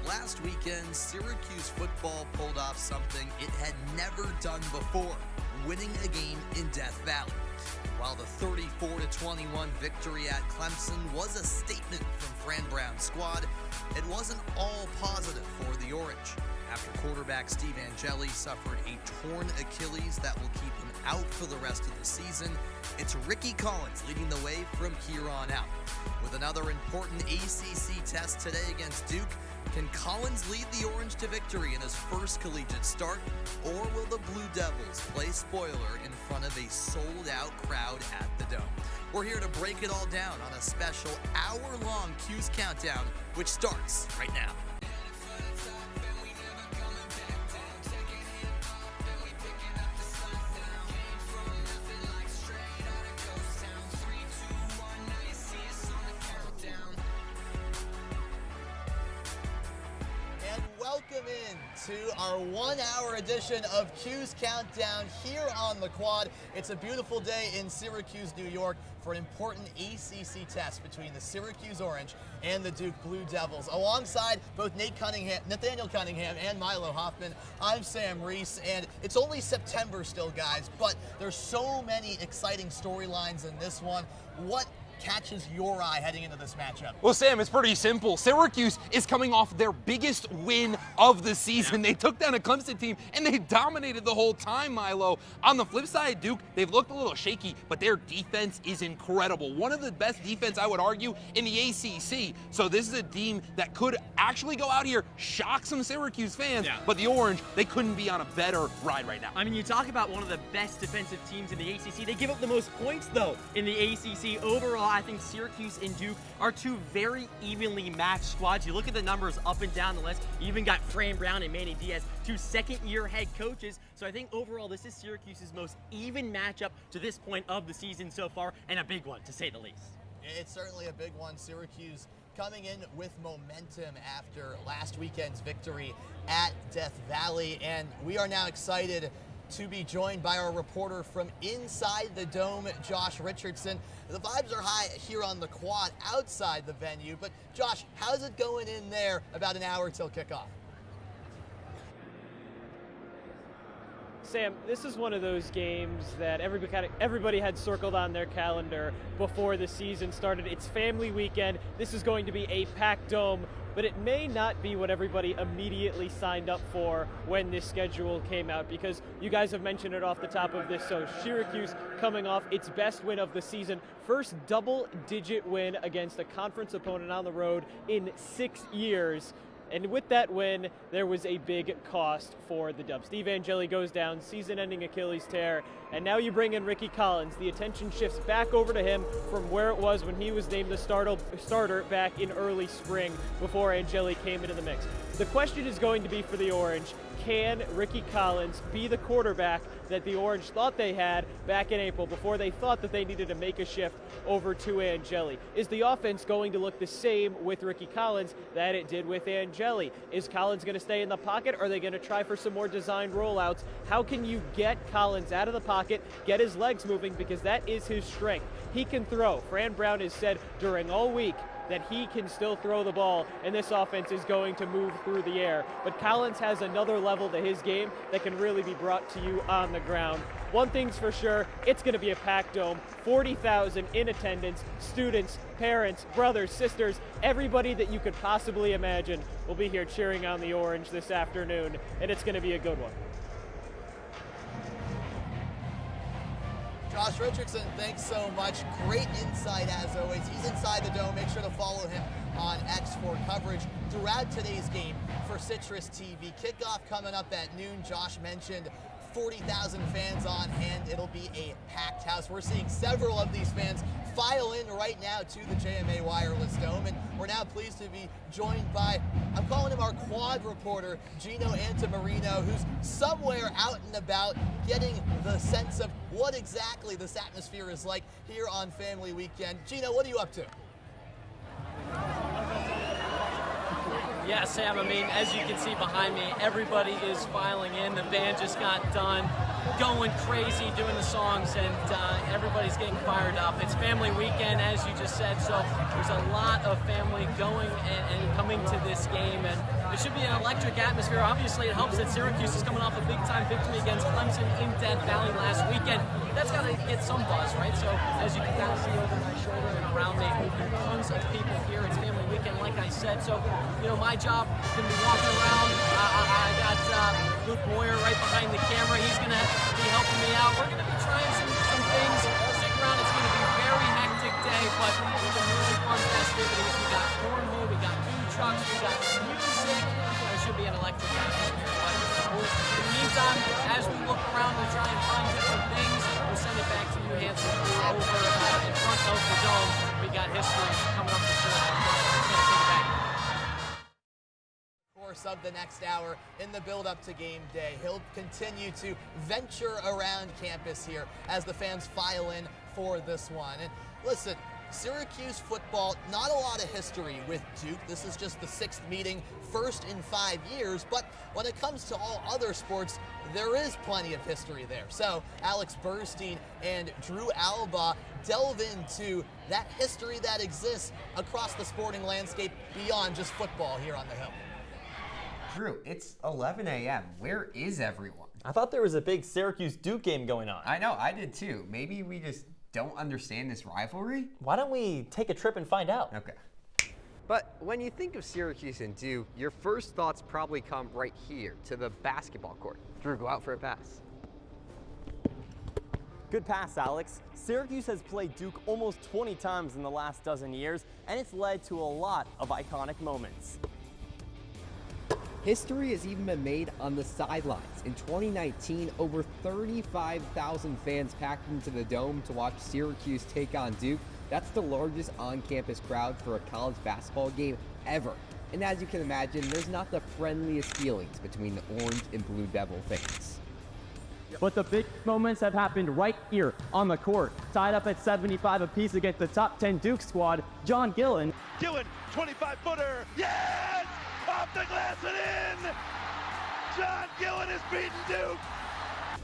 Last weekend, Syracuse football pulled off something it had never done before, winning a game in Death Valley. While the 34-21 victory at Clemson was a statement from Fran Brown's squad, it wasn't all positive for the Orange. After quarterback Steve Angeli suffered a torn Achilles that will keep him out for the rest of the season, it's Ricky Collins leading the way from here on out. With another important ACC test today against Duke, can Collins lead the Orange to victory in his first collegiate start, or will the Blue Devils play spoiler in front of a sold-out crowd at the Dome? We're here to break it all down on a special hour-long Cuse countdown, which starts right now. Welcome in to our 1 hour edition of Cuse Countdown here on the Quad. It's a beautiful day in Syracuse, New York for an important ACC test between the Syracuse Orange and the Duke Blue Devils. Alongside both Nathaniel Cunningham and Milo Hoffman, I'm Sam Reis, and it's only September still, guys, but there's so many exciting storylines in this one. What catches your eye heading into this matchup? Well, Sam, it's pretty simple. Syracuse is coming off their biggest win of the season. They took down a Clemson team, and they dominated the whole time, Milo. On the flip side, Duke, they've looked a little shaky, but their defense is incredible. One of the best defense, I would argue, in the ACC. So this is a team that could actually go out here, shock some Syracuse fans, but the Orange, they couldn't be on a better ride right now. I mean, you talk about one of the best defensive teams in the ACC. They give up the most points, though, in the ACC. Overall, I think Syracuse and Duke are two very evenly matched squads. You look at the numbers up and down the list. You even got Fran Brown and Manny Diaz, two second-year head coaches. So I think overall this is Syracuse's most even matchup to this point of the season so far, and a big one, to say the least. It's certainly a big one. Syracuse coming in with momentum after last weekend's victory at Death Valley, and we are now excited to be joined by our reporter from inside the Dome, Josh Richardson. The vibes are high here on the Quad outside the venue, but Josh, how's it going in there about an hour till kickoff? Sam, this is one of those games that everybody had circled on their calendar before the season started. It's family weekend. This is going to be a packed dome, but it may not be what everybody immediately signed up for when this schedule came out, because you guys have mentioned it off the top of this. So Syracuse coming off its best win of the season, first double-digit win against a conference opponent on the road in 6 years. And with that win, there was a big cost for the Dubs. Steve Angeli goes down, season-ending Achilles tear, and now you bring in Ricky Collins. The attention shifts back over to him from where it was when he was named the starter back in early spring before Angeli came into the mix. The question is going to be for the Orange, can Ricky Collins be the quarterback that the Orange thought they had back in April before they thought that they needed to make a shift over to Angeli? Is the offense going to look the same with Ricky Collins that it did with Angeli? Is Collins going to stay in the pocket? Are they going to try for some more designed rollouts? How can you get Collins out of the pocket, get his legs moving, because that is his strength. He can throw. Fran Brown has said during all week that he can still throw the ball, and this offense is going to move through the air. But Collins has another level to his game that can really be brought to you on the ground. One thing's for sure, it's going to be a packed dome, 40,000 in attendance, students, parents, brothers, sisters, everybody that you could possibly imagine will be here cheering on the Orange this afternoon, and it's going to be a good one. Josh Richardson, thanks so much. Great insight as always. He's inside the Dome. Make sure to follow him on X for coverage throughout today's game for CitrusTV. Kickoff coming up at noon. Josh mentioned 40,000 fans on hand. It'll be a packed house. We're seeing several of these fans file in right now to the JMA Wireless Dome, and we're now pleased to be joined by, I'm calling him our quad reporter, Gino Antimarino, who's somewhere out and about getting the sense of what exactly this atmosphere is like here on Family Weekend. Gino, what are you up to? Yeah, Sam, I mean, as you can see behind me, everybody is filing in. The band just got done going crazy, doing the songs, and everybody's getting fired up. It's family weekend, as you just said, so there's a lot of family going and coming to this game, and the It should be an electric atmosphere. Obviously, it helps that Syracuse is coming off a big-time victory against Clemson in Death Valley last weekend. That's got to get some buzz, right? So as you can kind of see over my shoulder and around me, tons of people here. It's family weekend, like I said. So, you know, my job is going to be walking around. I got Luke Moyer right behind the camera. He's going to be helping me out. We're going to be trying some things. Stick around. It's going to be a very hectic day, but with some really fun festivities. We got cornhole, we got food trucks, we got music. There should be an electric atmosphere. But in the meantime, as we look around, we'll try and find different things. We'll send it back to you, Hanson, over in front of the dome. We got history coming up for sure. Let's take it back. Of the next hour in the build-up to game day. He'll continue to venture around campus here as the fans file in for this one. And listen, Syracuse football, not a lot of history with Duke. This is just the 6th meeting, first in 5 years. But when it comes to all other sports, there is plenty of history there. So Alex Burstein and Drew Alba delve into that history that exists across the sporting landscape beyond just football here on the Hill. Drew, it's 11 a.m. Where is everyone? I thought there was a big Syracuse-Duke game going on. I know, I did too. Maybe we just don't understand this rivalry? Why don't we take a trip and find out? Okay. But when you think of Syracuse and Duke, your first thoughts probably come right here to the basketball court. Drew, go out for a pass. Good pass, Alex. Syracuse has played Duke almost 20 times in the last dozen years, and it's led to a lot of iconic moments. History has even been made on the sidelines. In 2019, over 35,000 fans packed into the Dome to watch Syracuse take on Duke. That's the largest on-campus crowd for a college basketball game ever. And as you can imagine, there's not the friendliest feelings between the Orange and Blue Devil fans. But the big moments have happened right here on the court. Tied up at 75 apiece against the top 10 Duke squad, John Gillen. Gillen, 25-footer, yes! Off the glass and in! John Gillen has beaten Duke!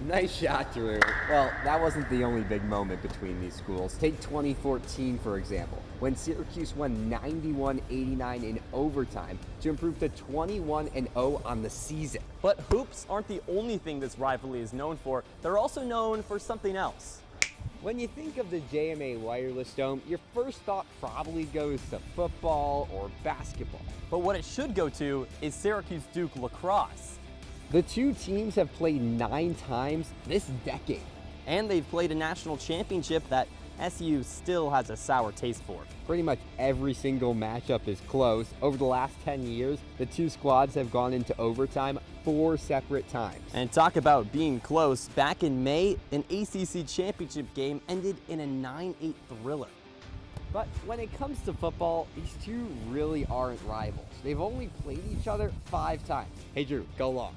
Nice shot, Drew. Well, that wasn't the only big moment between these schools. Take 2014, for example, when Syracuse won 91-89 in overtime to improve to 21-0 on the season. But hoops aren't the only thing this rivalry is known for. They're also known for something else. When you think of the JMA Wireless Dome, your first thought probably goes to football or basketball. But what it should go to is Syracuse-Duke lacrosse. The two teams have played 9 times this decade. And they've played a national championship that SU still has a sour taste for. Pretty much every single matchup is close. Over the last 10 years, the two squads have gone into overtime 4 separate times. And talk about being close. Back in May, an ACC championship game ended in a 9-8 thriller. But when it comes to football, these two really aren't rivals. They've only played each other 5 times. Hey Drew, go long.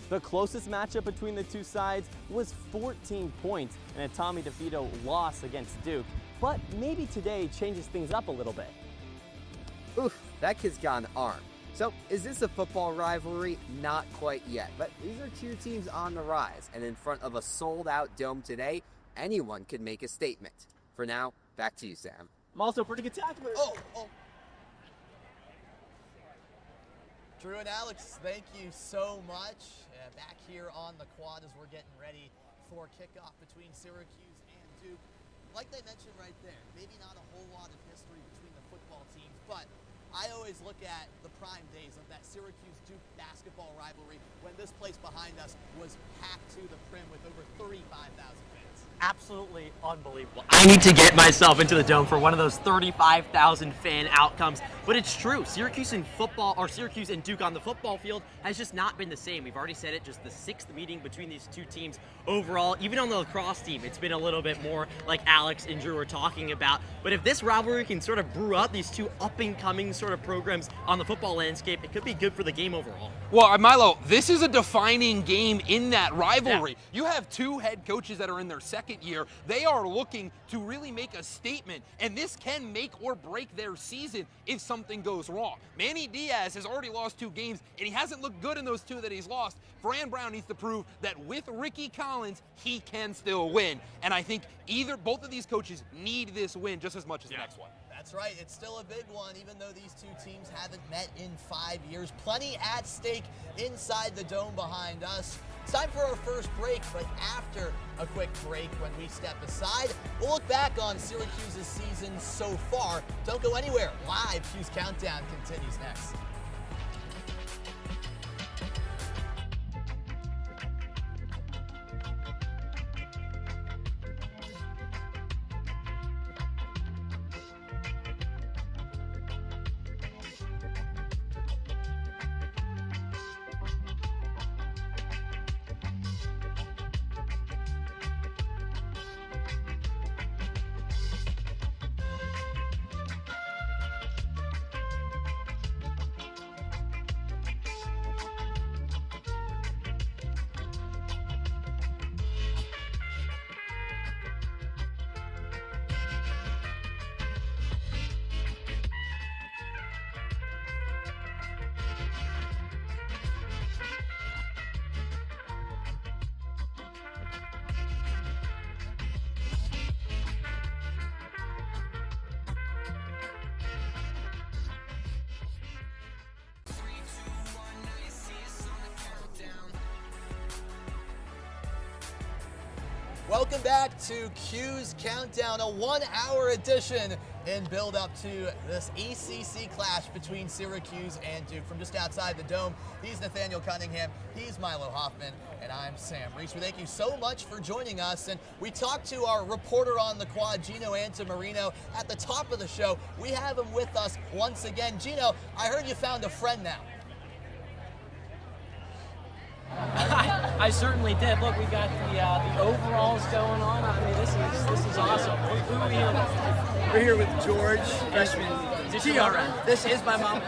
The closest matchup between the two sides was 14 points in a Tommy DeVito loss against Duke. But maybe today changes things up a little bit. Oof, that kid's got an arm. So, is this a football rivalry? Not quite yet, but these are two teams on the rise, and in front of a sold-out Dome today, anyone could make a statement. For now, back to you, Sam. I'm also a pretty good tackler. Drew and Alex, thank you so much. Back here on the quad as we're getting ready for kickoff between Syracuse and Duke. Like they mentioned right there, maybe not a whole lot of history between the football teams, but I always look at the prime days of that Syracuse-Duke basketball rivalry when this place behind us was packed to the brim with over 35,000 fans. Absolutely unbelievable. I need to get myself into the Dome for one of those 35,000 fan outcomes. But it's true, Syracuse and Duke on the football field has just not been the same. We've already said it, just the 6th meeting between these two teams overall. Even on the lacrosse team, it's been a little bit more like Alex and Drew were talking about. But if this rivalry can sort of brew out these two up-and-coming sort of programs on the football landscape, it could be good for the game overall. Well, Milo, this is a defining game in that rivalry. Yeah. You have 2 head coaches that are in their 2nd year. They are looking to really make a statement, and this can make or break their season if something goes wrong. Manny Diaz has already lost 2 games, and he hasn't looked good in those 2 that he's lost. Fran Brown needs to prove that with Ricky Collins, he can still win. And I think both of these coaches need this win just as much as the next one. That's right, it's still a big one, even though these two teams haven't met in 5 years. Plenty at stake inside the dome behind us. It's time for our first break, but after a quick break, when we step aside, we'll look back on Syracuse's season so far. Don't go anywhere. Live Cuse Countdown continues next. Welcome back to Cuse Countdown, a 1-hour edition in build-up to this ACC clash between Syracuse and Duke. From just outside the dome, he's Nathaniel Cunningham, he's Milo Hoffman, and I'm Sam Reis. We thank you so much for joining us, and we talked to our reporter on the quad, Gino Antimarino, at the top of the show. We have him with us once again. Gino, I heard you found a friend now. I certainly did. Look, we got the overalls going on. I mean, this is awesome. Who are we here with? We're here with George, freshman TRN. This is my mom.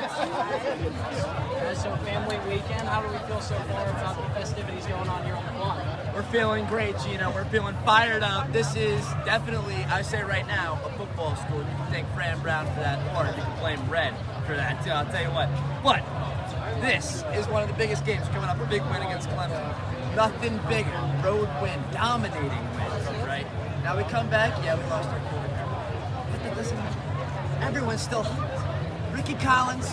So family weekend. How do we feel so far about the festivities going on here on the quad? We're feeling great, Gino. We're feeling fired up. This is definitely, I say right now, a football school. You can thank Fran Brown for that, or you can blame Red for that. I'll tell you what. But this is one of the biggest games coming up. A big win against Clemson. Nothing bigger. Road win, dominating win, right? Now we come back. Yeah, we lost our quarterback. But that doesn't matter. Everyone's still hungry. Ricky Collins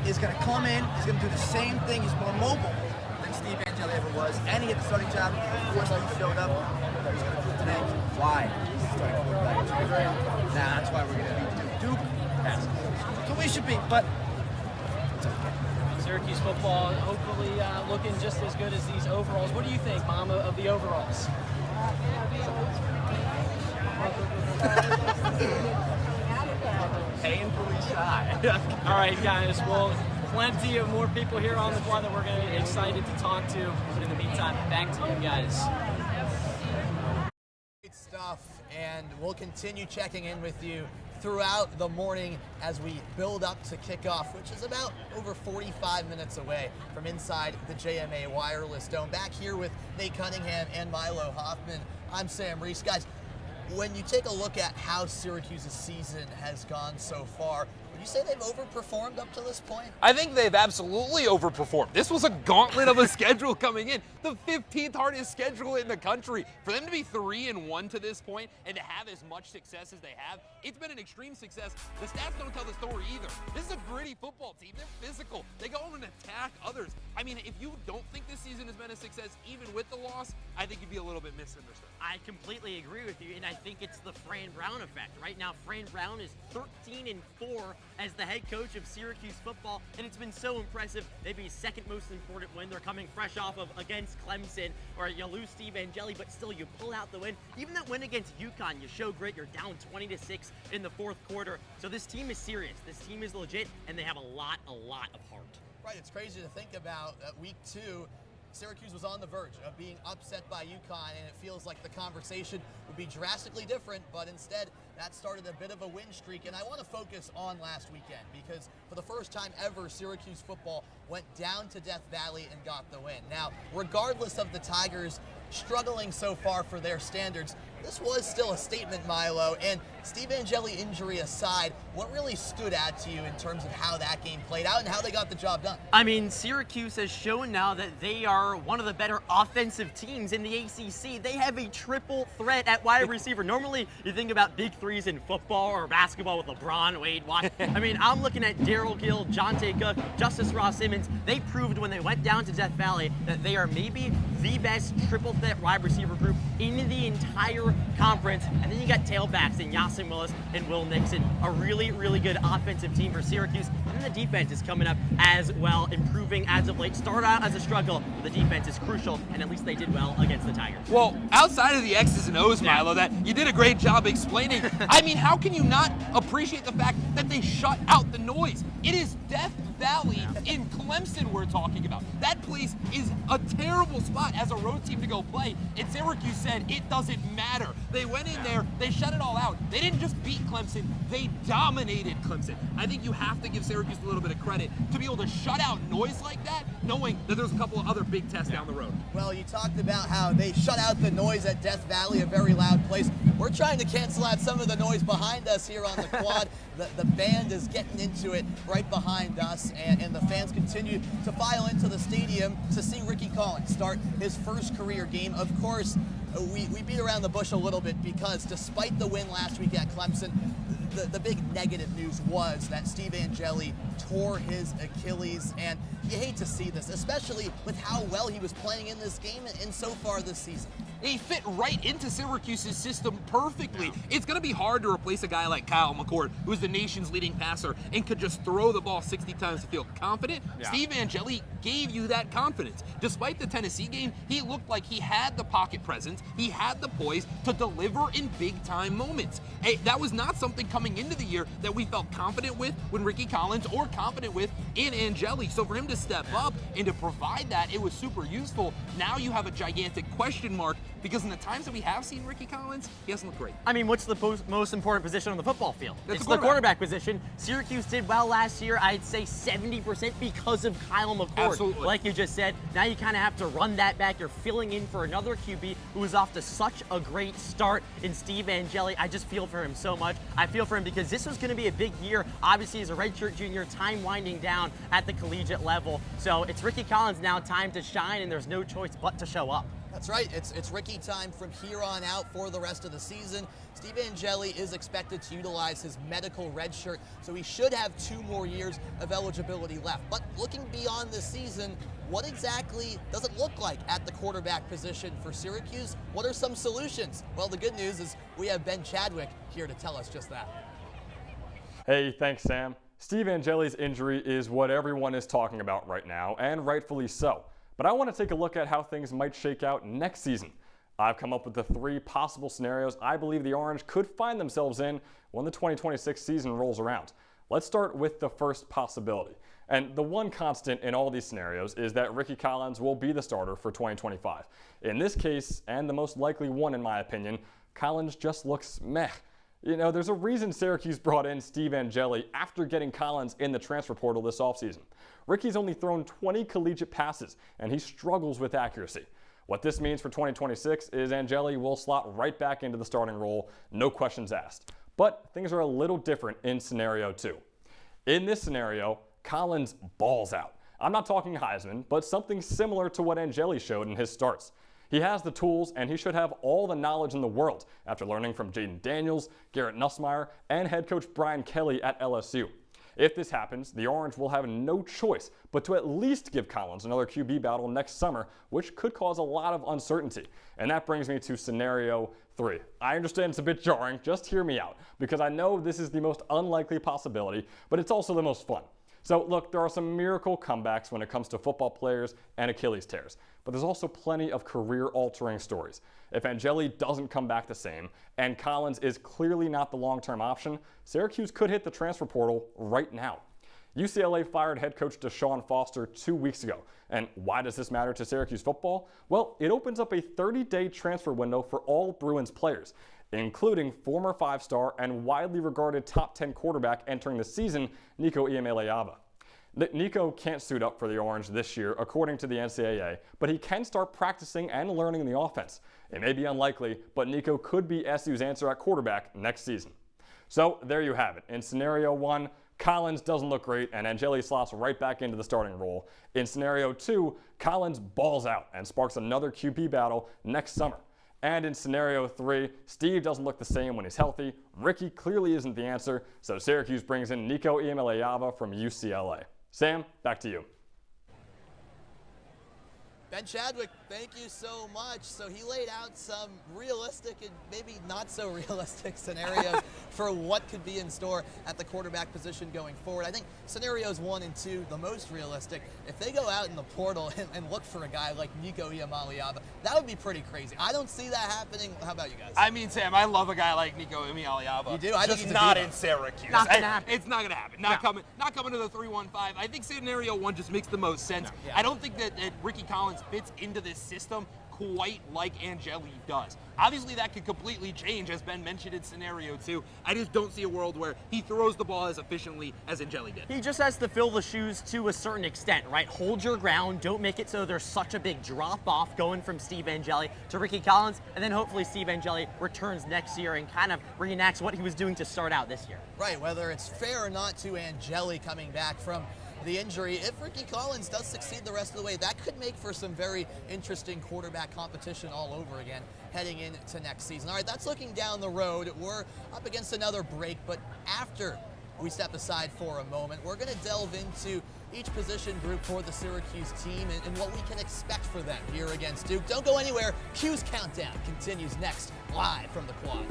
is going to come in. He's going to do the same thing. He's more mobile than Steve Angeli ever was. And he had the starting job before Steve showed up. He's going to do it today. Why? He's the starting quarterback. Now that's why we're going to beat Duke. Passes. So we should beat, but it's okay. Syracuse football hopefully looking just as good as these overalls. What do you think, Mama, of the overalls? Painfully shy. All right, guys. Well, plenty of more people here on the quad that we're going to be excited to talk to. But in the meantime, back to you guys. Great stuff, and we'll continue checking in with you throughout the morning as we build up to kickoff, which is about over 45 minutes away from inside the JMA Wireless Dome. Back here with Nate Cunningham and Milo Hoffman, I'm Sam Reis. Guys, when you take a look at how Syracuse's season has gone so far, would you say they've overperformed up to this point? I think they've absolutely overperformed. This was a gauntlet of a schedule coming in, the 15th hardest schedule in the country. For them to be 3-1 to this point and to have as much success as they have, it's been an extreme success. The stats don't tell the story either. This is a gritty football team. They're physical. They go on and attack others. I mean, if you don't think this season has been a success, even with the loss, I think you'd be a little bit misunderstood. I completely agree with you, and I think it's the Fran Brown effect. Right now, Fran Brown is 13-4 as the head coach of Syracuse football, and it's been so impressive. They'd be second most important win. They're coming fresh off of against Clemson, or you lose Steve Angeli, but still you pull out the win. Even that win against UConn, you show grit. You're down 20-6 in the fourth quarter. So this team is serious. This team is legit, and they have a lot of heart. Right, it's crazy to think about week 2. Syracuse was on the verge of being upset by UConn, and it feels like the conversation would be drastically different, but instead that started a bit of a win streak. And I want to focus on last weekend because for the first time ever, Syracuse football went down to Death Valley and got the win. Now, regardless of the Tigers struggling so far for their standards, this was still a statement, Milo, and Steve Angeli injury aside, what really stood out to you in terms of how that game played out and how they got the job done? I mean, Syracuse has shown now that they are one of the better offensive teams in the ACC. They have a triple threat at wide receiver. Normally, you think about big threes in football or basketball with LeBron, Wade, Washington. I mean, I'm looking at Darryl Gill, Jonte Cook, Justice Ross Simmons. They proved when they went down to Death Valley that they are maybe the best triple threat wide receiver group in the entire conference. And then you got tailbacks in Yasin Willis and Will Nixon. A really, really good offensive team for Syracuse. And then the defense is coming up as well, improving as of late. Started out as a struggle, but the defense is crucial, and at least they did well against the Tigers. Well, outside of the X's and O's, Milo, that you did a great job explaining. I mean, how can you not appreciate the fact that they shut out the noise? It is Death Valley in Clemson we're talking about. That place is a terrible spot as a road team to go play, and Syracuse said it doesn't matter. They went in there, they shut it all out. They didn't just beat Clemson, they dominated Clemson. I think you have to give Syracuse a little bit of credit to be able to shut out noise like that, knowing that there's a couple of other big tests down the road. Well, you talked about how they shut out the noise at Death Valley, a very loud place. We're trying to cancel out some of the noise behind us here on the quad. The band is getting into it right behind us, and the fans continue to file into the stadium to see Ricky Collins start his first career game. Of course, we beat around the bush a little bit because despite the win last week at Clemson, the big negative news was that Steve Angeli tore his Achilles, and you hate to see this, especially with how well he was playing in this game and so far this season. He fit right into Syracuse's system perfectly. It's going to be hard to replace a guy like Kyle McCord, who's the nation's leading passer and could just throw the ball 60 times to feel confident. Steve Angeli gave you that confidence. Despite the Tennessee game, he looked like he had the pocket presence, he had the poise to deliver in big-time moments. Hey, that was not something coming into the year that we felt confident with when Ricky Collins or confident with in Angeli. So for him to step up and to provide that, it was super useful. Now you have a gigantic question mark because in the times that we have seen Ricky Collins, he hasn't looked great. I mean, what's the most important position on the football field? It's the quarterback position. Syracuse did well last year, I'd say 70% because of Kyle McCord. Absolutely. Like you just said, now you kind of have to run that back. You're filling in for another QB who is off to such a great start in Steve Angeli. I just feel for him so much. I feel for him because this was going to be a big year. Obviously, as a redshirt junior, time winding down at the collegiate level. So it's Ricky Collins now time to shine, and there's no choice but to show up. That's right. It's Ricky time from here on out for the rest of the season. Steve Angeli is expected to utilize his medical red shirt, so he should have 2 more years of eligibility left. But looking beyond the season, what exactly does it look like at the quarterback position for Syracuse? What are some solutions? Well, the good news is we have Ben Chadwick here to tell us just that. Hey, thanks, Sam. Steve Angeli's injury is what everyone is talking about right now, and rightfully so. But I want to take a look at how things might shake out next season. I've come up with the 3 possible scenarios I believe the Orange could find themselves in when the 2026 season rolls around. Let's start with the first possibility. And the one constant in all these scenarios is that Ricky Collins will be the starter for 2025. In this case, and the most likely one in my opinion, Collins just looks meh. You know, there's a reason Syracuse brought in Steve Angeli after getting Collins in the transfer portal this offseason. Ricky's only thrown 20 collegiate passes, and he struggles with accuracy. What this means for 2026 is Angeli will slot right back into the starting role, no questions asked. But things are a little different in scenario 2. In this scenario, Collins balls out. I'm not talking Heisman, but something similar to what Angeli showed in his starts. He has the tools, and he should have all the knowledge in the world after learning from Jaden Daniels, Garrett Nussmeier, and head coach Brian Kelly at LSU. If this happens, the Orange will have no choice but to at least give Collins another QB battle next summer, which could cause a lot of uncertainty. And that brings me to scenario 3. I understand it's a bit jarring, just hear me out, because I know this is the most unlikely possibility, but it's also the most fun. So look, there are some miracle comebacks when it comes to football players and Achilles tears, but there's also plenty of career-altering stories. If Angeli doesn't come back the same, and Collins is clearly not the long-term option, Syracuse could hit the transfer portal right now. UCLA fired head coach Deshaun Foster 2 weeks ago. And why does this matter to Syracuse football? Well, it opens up a 30-day transfer window for all Bruins players, including former 5-star and widely regarded top 10 quarterback entering the season, Nico Iamaleava. Nico can't suit up for the Orange this year, according to the NCAA, but he can start practicing and learning the offense. It may be unlikely, but Nico could be SU's answer at quarterback next season. So there you have it. In scenario 1, Collins doesn't look great, and Angeli slots right back into the starting role. In scenario 2, Collins balls out and sparks another QB battle next summer. And in scenario 3, Steve doesn't look the same when he's healthy. Ricky clearly isn't the answer, so Syracuse brings in Nico Iamaleava from UCLA. Sam, back to you. Ben Chadwick, thank you so much. So he laid out some realistic and maybe not so realistic scenarios for what could be in store at the quarterback position going forward. I think scenarios 1 and 2, the most realistic. If they go out in the portal and look for a guy like Nico Iamaleava, that would be pretty crazy. I don't see that happening. How about you guys? I mean, Sam, I love a guy like Nico Iamaleava. You do? I think Just he's a not diva. in Syracuse. Not gonna happen. It's not going to happen. Not coming to the 3-1-5. I think scenario 1 just makes the most sense. I don't think that Ricky Collins fits into this system quite like Angeli does. Obviously, that could completely change, as Ben mentioned in scenario 2. I just don't see a world where he throws the ball as efficiently as Angeli did. He just has to fill the shoes to a certain extent, right? Hold your ground. Don't make it so there's such a big drop-off going from Steve Angeli to Ricky Collins, and then hopefully Steve Angeli returns next year and kind of reenacts what he was doing to start out this year. Right, whether it's fair or not to Angeli coming back from the injury, if Ricky Collins does succeed the rest of the way, that could make for some very interesting quarterback competition all over again heading into next season. All right, that's looking down the road. We're up against another break, but after we step aside for a moment, we're going to delve into each position group for the Syracuse team and what we can expect for them here against Duke. Don't go anywhere. Cuse Countdown continues next, live from the Quad.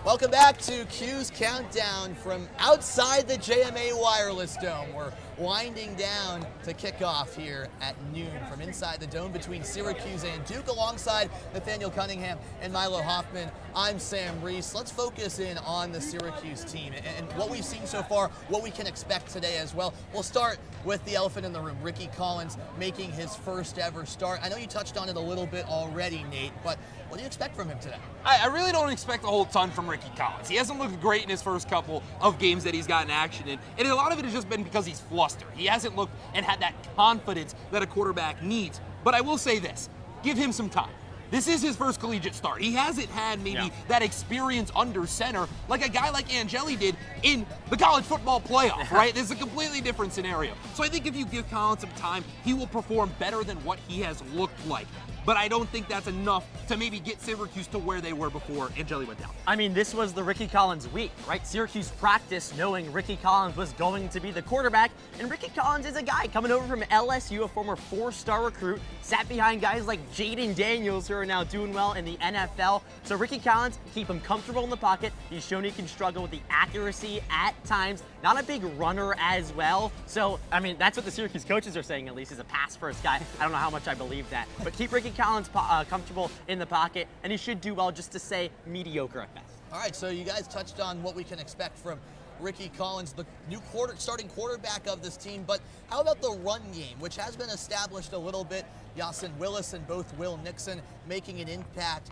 Welcome back to Cuse Countdown from outside the JMA Wireless Dome. We're winding down to kick off here at noon from inside the dome between Syracuse and Duke alongside Nathaniel Cunningham and Milo Hoffman. I'm Sam Reis. Let's focus in on the Syracuse team and what we've seen so far, what we can expect today as well. We'll start with the elephant in the room, Ricky Collins making his first ever start. I know you touched on it a little bit already, Nate, but what do you expect from him today? I really don't expect a whole ton from Ricky Collins. He hasn't looked great in his first couple of games that he's gotten action in, and a lot of it has just been because he's flustered. He hasn't looked and had that confidence that a quarterback needs. But I will say this, give him some time. This is his first collegiate start. He hasn't had maybe that experience under center like a guy like Angeli did in the college football playoff, right? This is a completely different scenario. So I think if you give Collins some time, he will perform better than what he has looked like. But I don't think that's enough to maybe get Syracuse to where they were before Angeli went down. I mean, this was the Ricky Collins week, right? Syracuse practiced knowing Ricky Collins was going to be the quarterback, and Ricky Collins is a guy coming over from LSU, a former 4-star recruit, sat behind guys like Jaden Daniels who are now doing well in the NFL. So Ricky Collins, keep him comfortable in the pocket. He's shown he can struggle with the accuracy at times. Not a big runner as well. So, I mean, that's what the Syracuse coaches are saying, at least. He's a pass-first guy. I don't know how much I believe that. But keep Ricky Collins comfortable in the pocket, and he should do well, just to say mediocre at best. All right, so you guys touched on what we can expect from Ricky Collins, the new starting quarterback of this team, but how about the run game, which has been established a little bit? Yasin Willis and both Will Nixon making an impact,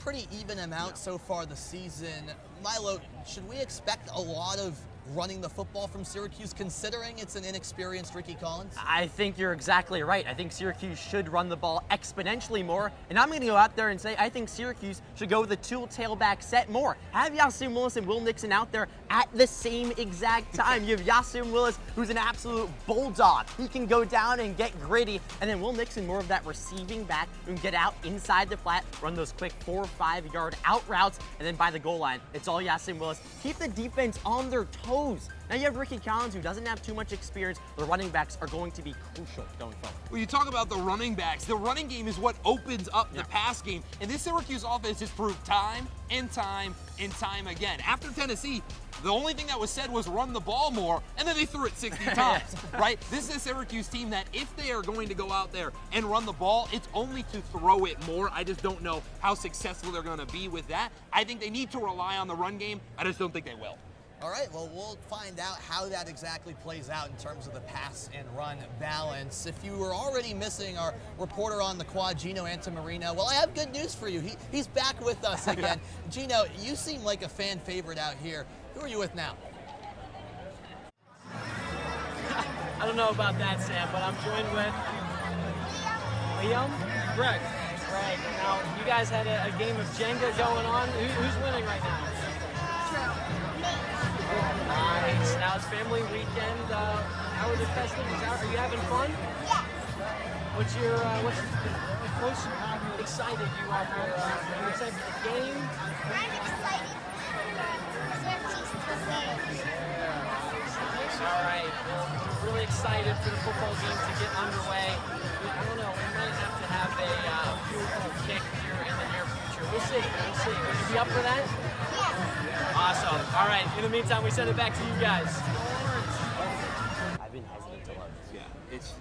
pretty even amount so far this season. Milo, should we expect a lot of running the football from Syracuse, considering it's an inexperienced Ricky Collins? I think you're exactly right. I think Syracuse should run the ball exponentially more, and I'm going to go out there and say I think Syracuse should go with the two tailback set more. Have Yasim Willis and Will Nixon out there at the same exact time. You have Yasim Willis, who's an absolute bulldog. He can go down and get gritty, and then Will Nixon more of that receiving back who can get out inside the flat, run those quick 4 or 5 yard out routes, and then by the goal line, it's all Yasim Willis. Keep the defense on their toes. Now you have Ricky Collins, who doesn't have too much experience. The running backs are going to be crucial going forward. When you talk about the running backs, the running game is what opens up the pass game. And this Syracuse offense has proved time and time and time again. After Tennessee, the only thing that was said was run the ball more, and then they threw it 60 times, right? This is a Syracuse team that if they are going to go out there and run the ball, it's only to throw it more. I just don't know how successful they're going to be with that. I think they need to rely on the run game. I just don't think they will. All right, well, we'll find out how that exactly plays out in terms of the pass and run balance. If you were already missing our reporter on the quad, Gino Antimarino, well, I have good news for you. He's back with us again. Gino, you seem like a fan favorite out here. Who are you with now? I don't know about that, Sam, but I'm joined with Liam? Greg. Right. Now, you guys had a game of Jenga going on. Who's winning right now? Nice. Now it's family weekend. How are the festivities? Are you having fun? Yeah. What's most excited you are for? Are you excited for the game? I'm excited for Syracuse to win. All right. Well, we're really excited for the football game to get underway. I don't know. We might have to have a field goal kick here in the near future. We'll see. We'll see. Would you be up for that? Yeah. Awesome. All right. In the meantime, we send it back to you guys. I've been hesitant to love this. Yeah, it's...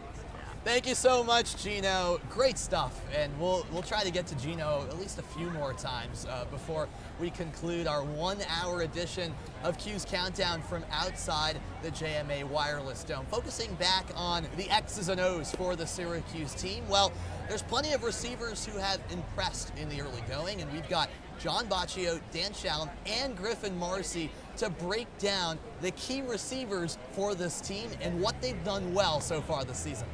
Thank you so much, Gino. Great stuff, and we'll try to get to Gino at least a few more times before we conclude our 1-hour edition of Cuse Countdown from outside the JMA Wireless Dome. Focusing back on the X's and O's for the Syracuse team, well, there's plenty of receivers who have impressed in the early going, and we've got John Baccio, Dan Shallum, and Griffin Marcy to break down the key receivers for this team and what they've done well so far this season.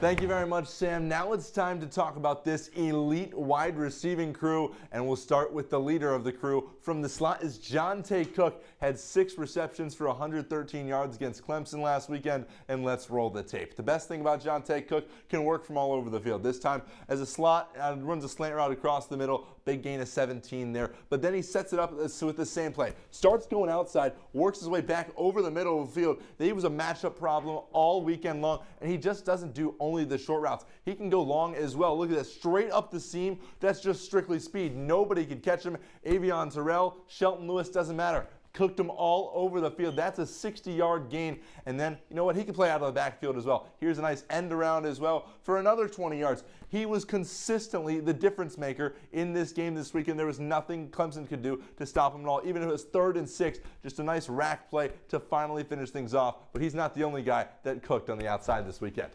Thank you very much, Sam. Now it's time to talk about this elite wide receiving crew, and we'll start with the leader of the crew. From the slot is Jonte Cook, had 6 receptions for 113 yards against Clemson last weekend, and let's roll the tape. The best thing about Jonte Cook, can work from all over the field. This time as a slot, runs a slant route across the middle, big gain of 17 there, but then he sets it up with the same play. Starts going outside, works his way back over the middle of the field. He was a matchup problem all weekend long, and he just doesn't do only the short routes. He can go long as well. Look at this, straight up the seam. That's just strictly speed. Nobody can catch him. Avin Terrell, Shelton Lewis, doesn't matter. Cooked him all over the field. That's a 60-yard gain. And then, you know what? He can play out of the backfield as well. Here's a nice end around as well for another 20 yards. He was consistently the difference maker in this game this weekend. There was nothing Clemson could do to stop him at all. Even if it was 3rd and 6, just a nice rack play to finally finish things off. But he's not the only guy that cooked on the outside this weekend.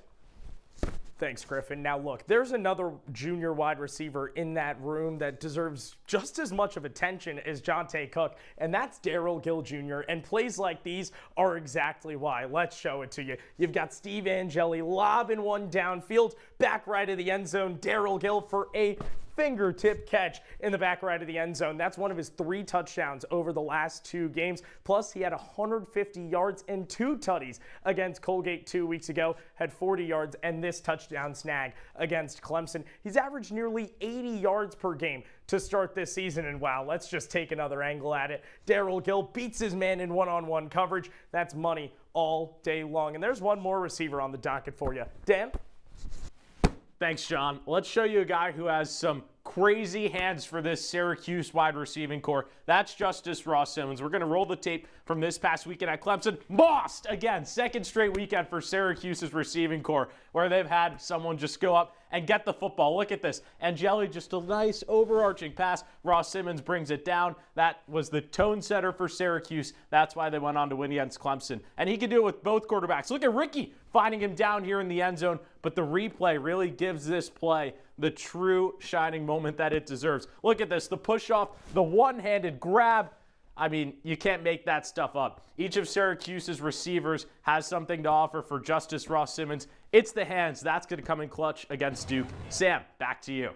Thanks, Griffin. Now, look, there's another junior wide receiver in that room that deserves just as much of attention as Jonte Cook, and that's Darrell Gill Jr., and plays like these are exactly why. Let's show it to you. You've got Steve Angeli lobbing one downfield, back right of the end zone. Darrell Gill for a fingertip catch in the back right of the end zone. That's one of his 3 touchdowns over the last 2 games. Plus, he had 150 yards and 2 tutties against Colgate 2 weeks ago, had 40 yards and this touchdown snag against Clemson. He's averaged nearly 80 yards per game to start this season, and wow, let's just take another angle at it. Darrell Gill beats his man in one-on-one coverage. That's money all day long. And there's one more receiver on the docket for you. Dan? Thanks, John. Let's show you a guy who has some crazy hands for this Syracuse wide receiving core. That's Justice Ross Simmons. We're going to roll the tape from this past weekend at Clemson. Lost again, 2nd straight weekend for Syracuse's receiving core, where they've had someone just go up and get the football. Look at this. Angeli, just a nice overarching pass. Ross Simmons brings it down. That was the tone setter for Syracuse. That's why they went on to win against Clemson. And he could do it with both quarterbacks. Look at Ricky finding him down here in the end zone, but the replay really gives this play the true shining moment that it deserves. Look at this, the push off, the one-handed grab. I mean, you can't make that stuff up. Each of Syracuse's receivers has something to offer for Justice Ross Simmons. It's the hands. That's going to come in clutch against Duke. Sam, back to you.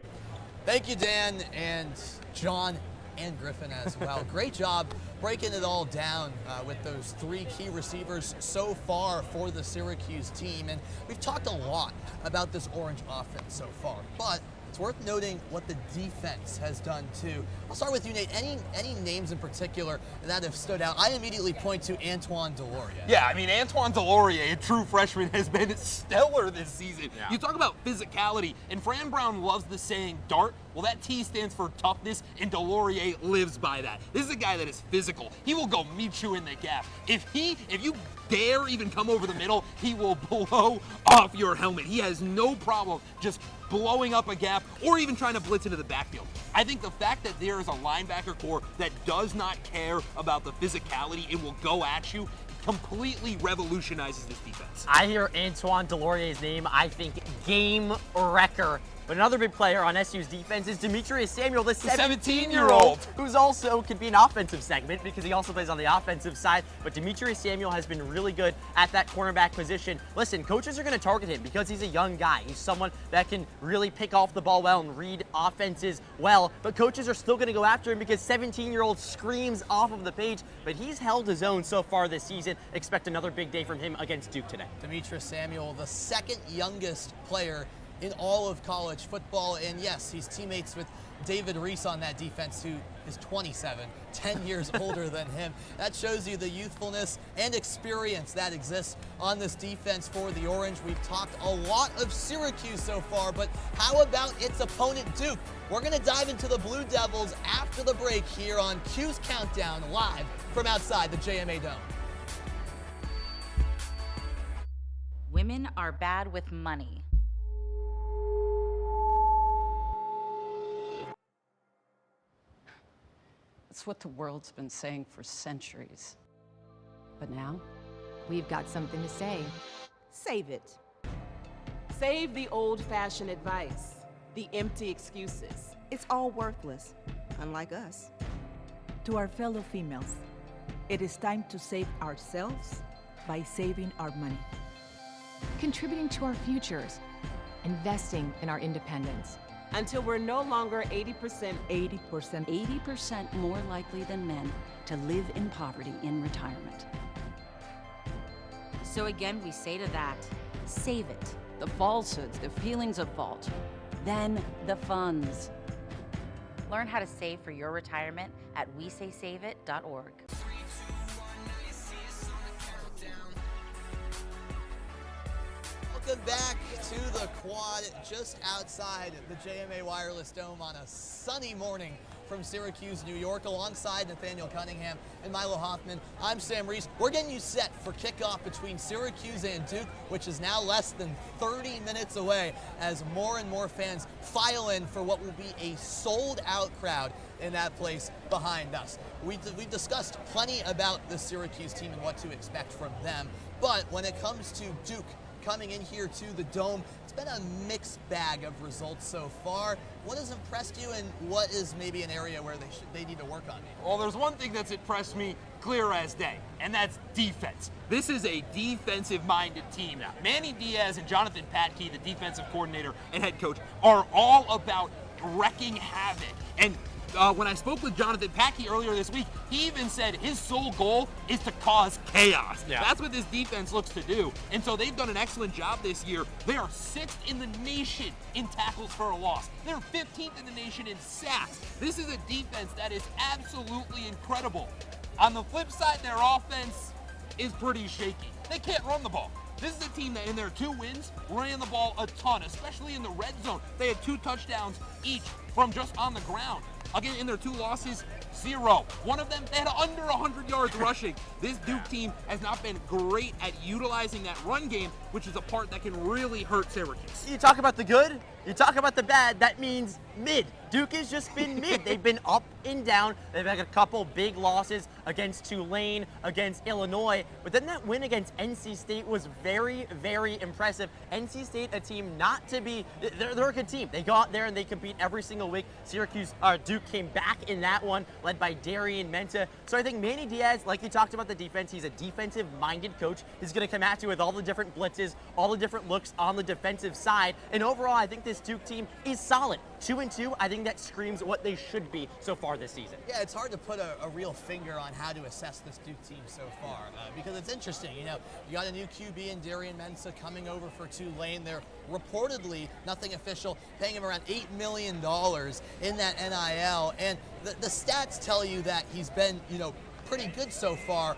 Thank you, Dan, and John, and Griffin as well. Great job breaking it all down with those three key receivers so far for the Syracuse team. And we've talked a lot about this Orange offense so far, but it's worth noting what the defense has done too. I'll start with you, Nate. Any names in particular that have stood out? I immediately point to Antoine Delorier. Yeah, I mean, Antoine Delorier, a true freshman, has been stellar this season. Yeah. You talk about physicality, and Fran Brown loves the saying DART. Well, that T stands for toughness, and Delorier lives by that. This is a guy that is physical. He will go meet you in the gap. If you dare even come over the middle, he will blow off your helmet. He has no problem just blowing up a gap or even trying to blitz into the backfield. I think the fact that there is a linebacker core that does not care about the physicality and will go at you completely revolutionizes this defense. I hear Antoine Delorier's name, I think game wrecker. But another big player on SU's defense is Demetrius Samuel, the 17-year-old, who's also could be an offensive segment because he also plays on the offensive side. But Demetrius Samuel has been really good at that cornerback position. Listen, coaches are going to target him because he's a young guy. He's someone that can really pick off the ball well and read offenses well. But coaches are still going to go after him because 17-year-old screams off of the page. But he's held his own so far this season. Expect another big day from him against Duke today. Demetrius Samuel, the second youngest player in all of college football, and yes, he's teammates with David Reis on that defense, who is 27, 10 years older than him. That shows you the youthfulness and experience that exists on this defense for the Orange. We've talked a lot of Syracuse so far, but how about its opponent, Duke? We're going to dive into the Blue Devils after the break here on Cuse Countdown, live from outside the JMA Dome. Women are bad with money. It's what the world's been saying for centuries. But now, we've got something to say. Save it. Save the old-fashioned advice, the empty excuses. It's all worthless, unlike us. To our fellow females, it is time to save ourselves by saving our money. Contributing to our futures, investing in our independence. Until we're no longer 80% more likely than men to live in poverty in retirement. So again, we say to that, save it. The falsehoods, the feelings of fault, then the funds. Learn how to save for your retirement at wesaysaveit.org. Welcome back to the quad just outside the JMA Wireless Dome on a sunny morning from Syracuse, New York, alongside Nathaniel Cunningham and Milo Hoffman. I'm Sam Reis. We're getting you set for kickoff between Syracuse and Duke, which is now less than 30 minutes away as more and more fans file in for what will be a sold-out crowd in that place behind us. We've discussed plenty about the Syracuse team and what to expect from them, but when it comes to Duke coming in here to the Dome, it's been a mixed bag of results so far. What has impressed you, and what is maybe an area where they need to work on? Well, there's one thing that's impressed me clear as day, and that's defense. This is a defensive-minded team now. Manny Diaz and Jonathan Patke, the defensive coordinator and head coach, are all about wrecking havoc. And when I spoke with Jonathan Patke earlier this week, he even said his sole goal is to cause chaos. Yeah. That's what this defense looks to do. And so they've done an excellent job this year. They are 6th in the nation in tackles for a loss. They're 15th in the nation in sacks. This is a defense that is absolutely incredible. On the flip side, their offense is pretty shaky. They can't run the ball. This is a team that in their 2 wins ran the ball a ton, especially in the red zone. They had 2 touchdowns each from just on the ground. Again, in their 2 losses, 0. One of them, they had under 100 yards rushing. This Duke team has not been great at utilizing that run game, which is a part that can really hurt Syracuse. You talk about the good, you talk about the bad, that means mid. Duke has just been mid. They've been up and down. They've had a couple big losses against Tulane, against Illinois, but then that win against NC State was very, very impressive. NC State, a team not to be, they're a good team. They go out there and they compete every single week. Duke came back in that one, led led by Darian Mensah. So I think Manny Diaz, like you talked about the defense, he's a defensive-minded coach. He's going to come at you with all the different blitzes, all the different looks on the defensive side. And overall, I think this Duke team is solid. 2-2, I think that screams what they should be so far this season. Yeah, it's hard to put a real finger on how to assess this Duke team so far because it's interesting. You know, you got a new QB in Darian Mensah coming over for Tulane. They're reportedly, nothing official, paying him around $8 million in that NIL. And the stats tell you that he's been, you know, pretty good so far.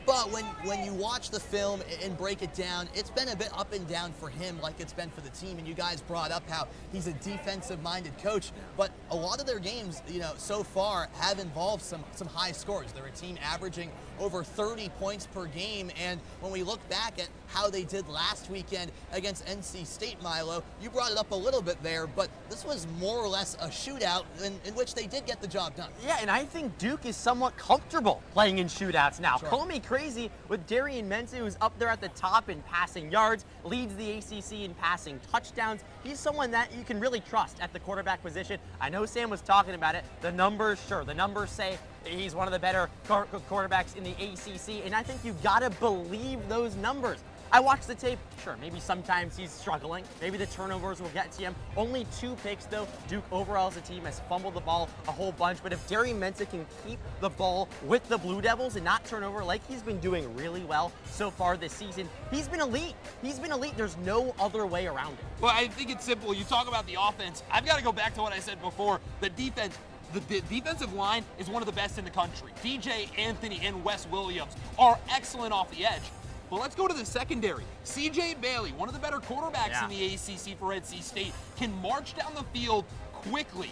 But when you watch the film and break it down, it's been a bit up and down for him like it's been for the team. And you guys brought up how he's a defensive-minded coach. But a lot of their games, you know, so far have involved some high scores. They're a team averaging over 30 points per game. And when we look back at how they did last weekend against NC State, Milo, you brought it up a little bit there, but this was more or less a shootout in which they did get the job done. Yeah, and I think Duke is somewhat comfortable playing in shootouts now. Sure. Call me crazy with Darian Mensah, who's up there at the top in passing yards, leads the ACC in passing touchdowns. He's someone that you can really trust at the quarterback position. I know Sam was talking about it. The numbers, sure, the numbers say he's one of the better quarterbacks in the ACC, and I think you gotta believe those numbers. I watched the tape, sure, maybe sometimes he's struggling. Maybe the turnovers will get to him. Only 2 picks, though. Duke overall as a team has fumbled the ball a whole bunch, but if Darian Mensah can keep the ball with the Blue Devils and not turn over like he's been doing really well so far this season, he's been elite. He's been elite. There's no other way around it. Well, I think it's simple. You talk about the offense. I've got to go back to what I said before. The defense. The defensive line is one of the best in the country. DJ Anthony and Wes Williams are excellent off the edge. Well, let's go to the secondary. CJ Bailey, one of the better quarterbacks in the ACC for NC State, can march down the field quickly.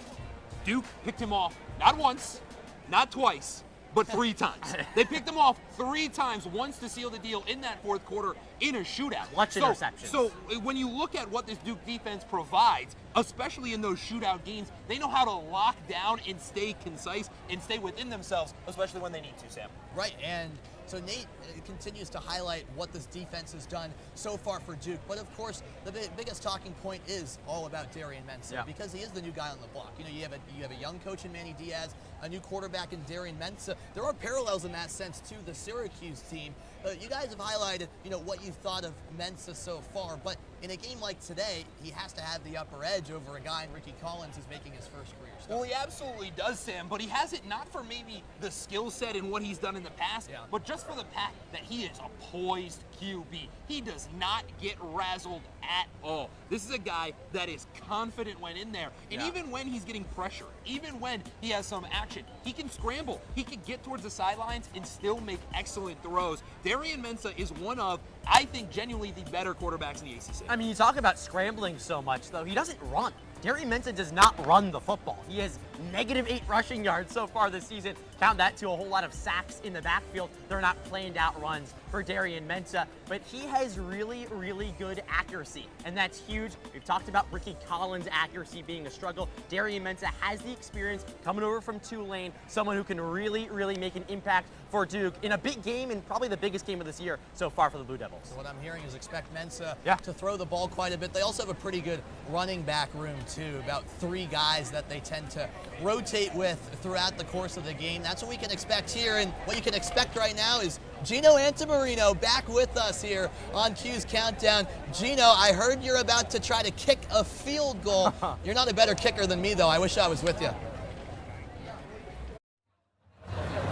Duke picked him off not once, not twice, but 3 times. They picked him off 3 times, once to seal the deal in that 4th quarter in a shootout. Interceptions. So when you look at what this Duke defense provides, especially in those shootout games, they know how to lock down and stay concise and stay within themselves, especially when they need to, Sam. Right, and so Nate continues to highlight what this defense has done so far for Duke. But of course, the biggest talking point is all about Darian Mensah because he is the new guy on the block. You know, you have a young coach in Manny Diaz, a new quarterback in Darian Mensah. There are parallels in that sense to the Syracuse team. You guys have highlighted, you know, what you've thought of Mensah so far, but in a game like today, he has to have the upper edge over a guy in Ricky Collins who's making his first career start. Well, he absolutely does, Sam, but he has it not for maybe the skill set and what he's done in the past, but just for the fact that he is a poised QB. He does not get razzled at all. This is a guy that is confident when in there, and even when he's getting pressure, even when he has some action, he can scramble. He can get towards the sidelines and still make excellent throws. Darian Mensah is one of, I think, genuinely the better quarterbacks in the ACC. I mean, you talk about scrambling so much, though. He doesn't run. Darian Mensah does not run the football. He has -8 rushing yards so far this season. Count that to a whole lot of sacks in the backfield. They're not planned out runs for Darian Mensah, but he has really, really good accuracy, and that's huge. We've talked about Ricky Collins' accuracy being a struggle. Darian Mensah has the experience coming over from Tulane, someone who can really, really make an impact for Duke in a big game and probably the biggest game of this year so far for the Blue Devils. So what I'm hearing is expect Mensah to throw the ball quite a bit. They also have a pretty good running back room too, about 3 guys that they tend to rotate with throughout the course of the game. That's what we can expect here, and what you can expect right now is Gino Antimarino back with us here on Cuse Countdown. Gino, I heard you're about to try to kick a field goal. You're not a better kicker than me, though. I wish I was with you.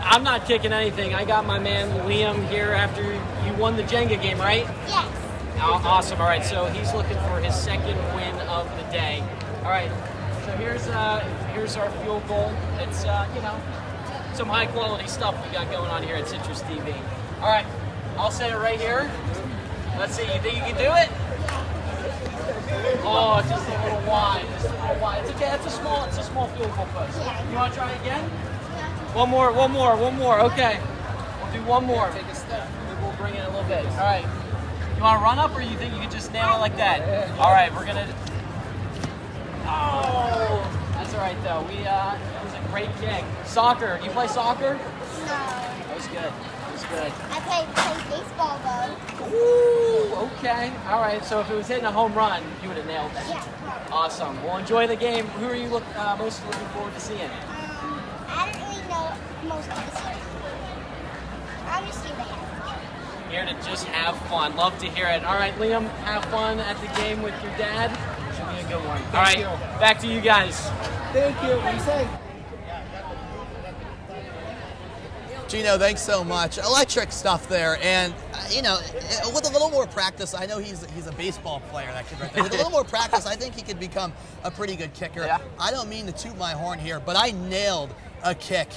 I'm not kicking anything. I got my man Liam here after you won the Jenga game, right? Yes. Awesome. All right, so he's looking for his 2nd win of the day. All right, so here's our field goal. It's, you know, some high quality stuff we got going on here at CitrusTV. All right, I'll set it right here. Let's see, you think you can do it? Oh, it's just a little wide. It's okay. It's a small field goal post. You want to try again? One more. Okay, we'll do one more. Take a step. We'll bring it a little bit. All right. You want to run up, or you think you can just nail it like that? All right, we're gonna. Oh, that's all right though. It was a great kick. Soccer. Do you play soccer? No. That was good. I play baseball though. Ooh, okay. All right, so if it was hitting a home run, you would have nailed that. Yeah. Awesome. Well, enjoy the game. Who are you most looking forward to seeing? I don't really know I just seem to have fun. Here to just have fun. Love to hear it. All right, Liam, have fun at the game with your dad. Should be a good one. All right, back to you guys. Thank you. What do you say? Gino, thanks so much. Electric stuff there, and you know, with a little more practice, I know he's a baseball player, that kid right there. With a little more practice, I think he could become a pretty good kicker. Yeah. I don't mean to toot my horn here, but I nailed a kick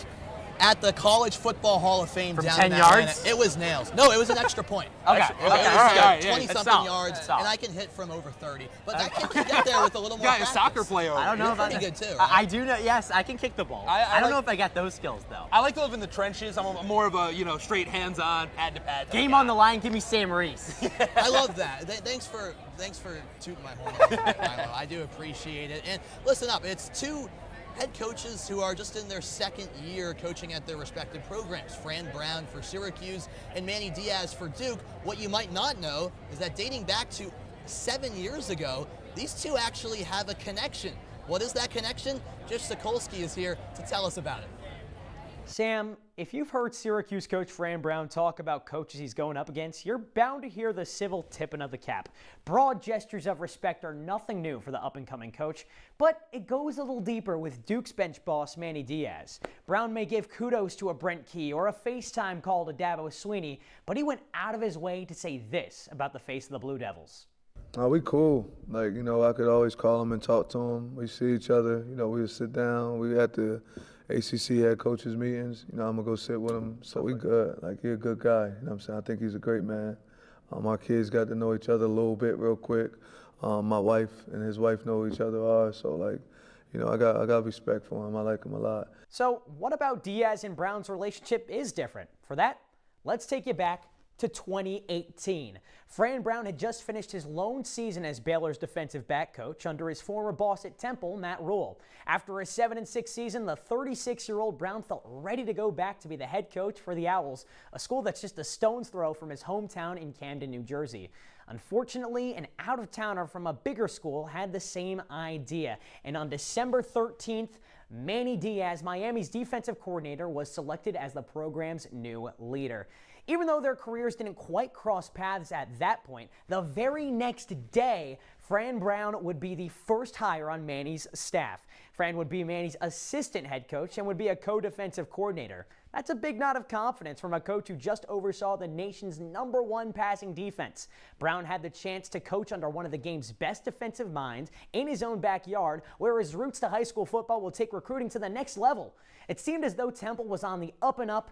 at the College Football Hall of Fame From down 10 in Atlanta. yards? It was nails. No, it was an extra point. Okay. It was All right. 20-something yards, and I can hit from over 30. But that kid can get there with a little more practice. A soccer player. I don't know You're about pretty that. good too. I do know. Yes, I can kick the ball. I don't know if I got those skills though. I like to live in the trenches. I'm more of a, straight hands-on, pad-to-pad. Game on the line. Give me Sam Reis. I love that. Thanks for tooting my horn, Milo. I do appreciate it. And listen up, it's two head coaches who are just in their second year coaching at their respective programs. Fran Brown for Syracuse and Manny Diaz for Duke. What you might not know is that dating back to 7 years ago, these two actually have a connection. What is that connection? Josh Sokolsky is here to tell us about it. Sam, if you've heard Syracuse coach Fran Brown talk about coaches he's going up against, you're bound to hear the civil tipping of the cap. Broad gestures of respect are nothing new for the up-and-coming coach, but it goes a little deeper with Duke's bench boss Manny Diaz. Brown may give kudos to a Brent Key or a FaceTime call to Dabo Sweeney, but he went out of his way to say this about the face of the Blue Devils. We cool. I could always call him and talk to him. We see each other. We would sit down. We at the ACC head coaches meetings. I'm going to go sit with him. So we good. He's a good guy. You know what I'm saying? I think he's a great man. Our kids got to know each other a little bit real quick. My wife and his wife know who each other are. So, I got respect for him. I like him a lot. So what about Diaz and Brown's relationship is different? For that, let's take you back to 2018. Fran Brown had just finished his lone season as Baylor's defensive back coach under his former boss at Temple, Matt Rule. After a 7-6 season, the 36-year-old Brown felt ready to go back to be the head coach for the Owls, a school that's just a stone's throw from his hometown in Camden, New Jersey. Unfortunately, an out-of-towner from a bigger school had the same idea, and on December 13th, Manny Diaz, Miami's defensive coordinator, was selected as the program's new leader. Even though their careers didn't quite cross paths at that point, the very next day, Fran Brown would be the first hire on Manny's staff. Fran would be Manny's assistant head coach and would be a co-defensive coordinator. That's a big nod of confidence from a coach who just oversaw the nation's #1 passing defense. Brown had the chance to coach under one of the game's best defensive minds in his own backyard, where his roots to high school football will take recruiting to the next level. It seemed as though Temple was on the up and up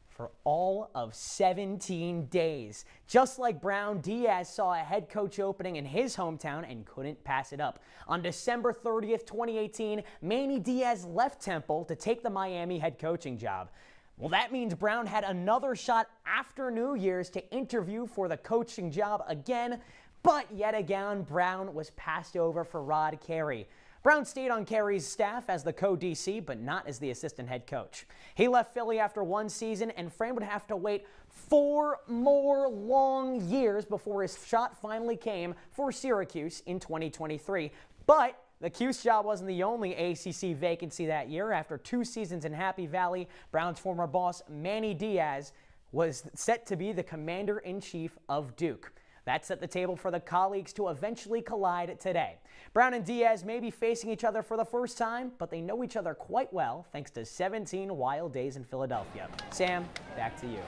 for all of 17 days. Just like Brown, Diaz saw a head coach opening in his hometown and couldn't pass it up. On December 30th, 2018, Manny Diaz left Temple to take the Miami head coaching job. Well, that means Brown had another shot after New Year's to interview for the coaching job again, but yet again, Brown was passed over for Rod Carey. Brown stayed on Carey's staff as the co-DC, but not as the assistant head coach. He left Philly after one season, and Fran would have to wait 4 more long years before his shot finally came for Syracuse in 2023. But the Cuse job wasn't the only ACC vacancy that year. After 2 seasons in Happy Valley, Brown's former boss, Manny Diaz, was set to be the commander-in-chief of Duke. That set the table for the colleagues to eventually collide today. Brown and Diaz may be facing each other for the first time, but they know each other quite well thanks to 17 wild days in Philadelphia. Sam, back to you.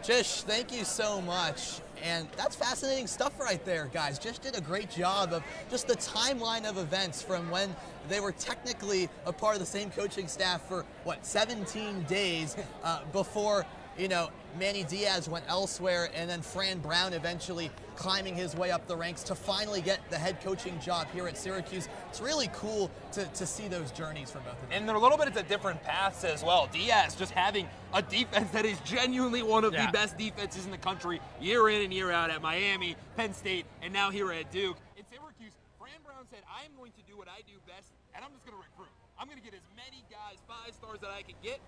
Jish, thank you so much. And that's fascinating stuff right there, guys. Jish did a great job of just the timeline of events from when they were technically a part of the same coaching staff for, 17 days before, Manny Diaz went elsewhere, and then Fran Brown eventually climbing his way up the ranks to finally get the head coaching job here at Syracuse. It's really cool to see those journeys from both of them. And they're a little bit at different paths as well. Diaz just having a defense that is genuinely one of the best defenses in the country year in and year out at Miami, Penn State, and now here at Duke. In Syracuse, Fran Brown said, I am going to do what I do best, and I'm just going to recruit. I'm going to get as many guys 5 stars that I can get.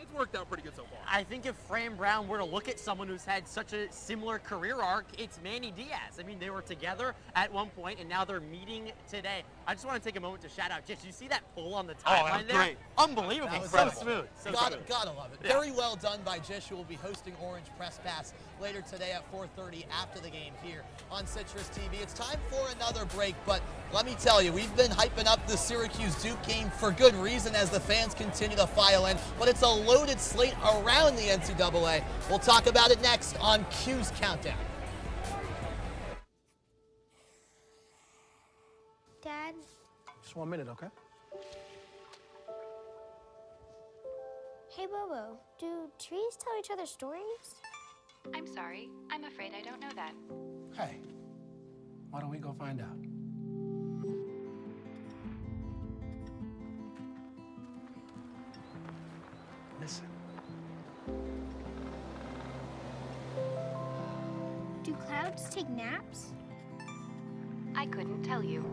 It's worked out pretty good so far. I think if Fran Brown were to look at someone who's had such a similar career arc, it's Manny Diaz. I mean, they were together at one point, and now they're meeting today. I just want to take a moment to shout out. Did you see that pull on the Oh, that timeline was there? great. Unbelievable. That was So incredible. smooth. So smooth. Gotta love it. Yeah. Very well done by Jish, who will be hosting Orange Press Pass later today at 4:30 after the game here on Citrus TV. It's time for another break, but let me tell you, we've been hyping up the Syracuse-Duke game for good reason as the fans continue to file in, but it's a loaded slate around the NCAA. We'll talk about it next on Cuse Countdown. Dad, Just 1 minute, okay? hey Bobo, do trees tell each other stories? I'm sorry. I'm afraid I don't know that. Hey, why don't we go find out? Listen. Do clouds take naps? I couldn't tell you.